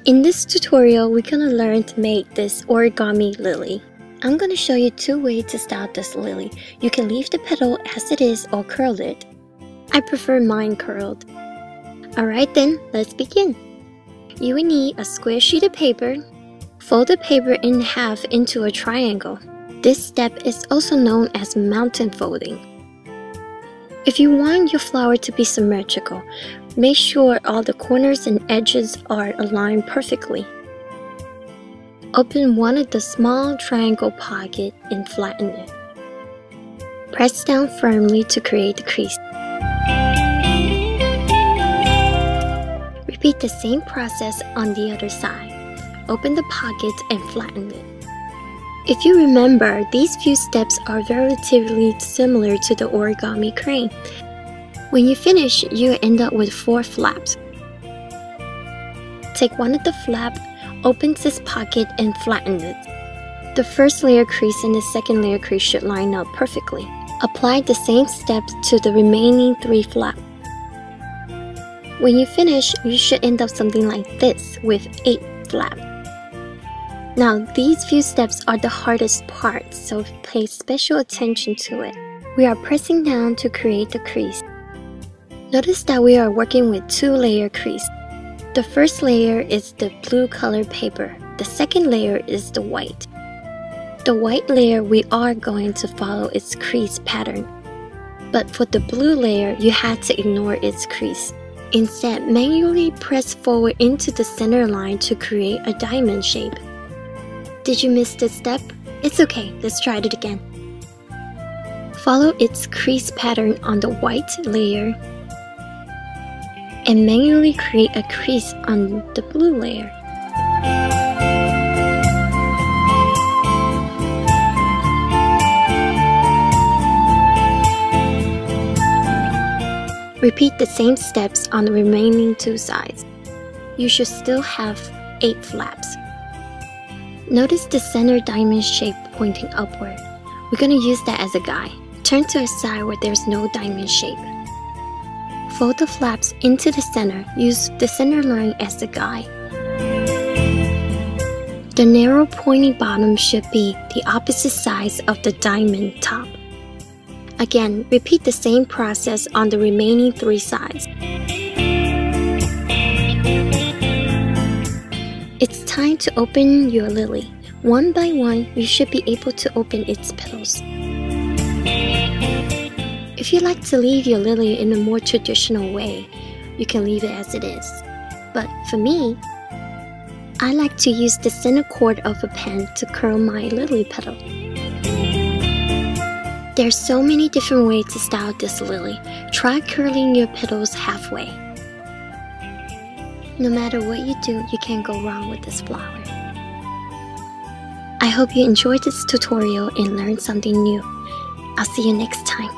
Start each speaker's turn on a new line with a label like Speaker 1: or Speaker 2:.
Speaker 1: In this tutorial, we're gonna learn to make this origami lily. I'm gonna show you two ways to style this lily. You can leave the petal as it is or curl it. I prefer mine curled. Alright then, let's begin. You will need a square sheet of paper. Fold the paper in half into a triangle. This step is also known as mountain folding. If you want your flower to be symmetrical, make sure all the corners and edges are aligned perfectly. Open one of the small triangle pockets and flatten it. Press down firmly to create the crease. Repeat the same process on the other side. Open the pocket and flatten it. If you remember, these few steps are relatively similar to the origami crane. When you finish, you end up with 4 flaps. Take one of the flaps, open this pocket and flatten it. The first layer crease and the second layer crease should line up perfectly. Apply the same steps to the remaining 3 flaps. When you finish, you should end up something like this with 8 flaps. Now, these few steps are the hardest part, so pay special attention to it. We are pressing down to create the crease. Notice that we are working with 2-layer crease. The first layer is the blue colored paper. The second layer is the white. The white layer, we are going to follow its crease pattern. But for the blue layer, you had to ignore its crease. Instead, manually press forward into the center line to create a diamond shape. Did you miss this step? It's okay, let's try it again. Follow its crease pattern on the white layer and manually create a crease on the blue layer. Repeat the same steps on the remaining 2 sides. You should still have 8 flaps. Notice the center diamond shape pointing upward. We're going to use that as a guide. Turn to a side where there's no diamond shape. Fold the flaps into the center. Use the center line as the guide. The narrow pointy bottom should be the opposite sides of the diamond top. Again, repeat the same process on the remaining 3 sides. It's time to open your lily. One by one, you should be able to open its petals. If you like to leave your lily in a more traditional way, you can leave it as it is. But for me, I like to use the center cord of a pen to curl my lily petal. There's so many different ways to style this lily. Try curling your petals halfway. No matter what you do, you can't go wrong with this flower. I hope you enjoyed this tutorial and learned something new. I'll see you next time.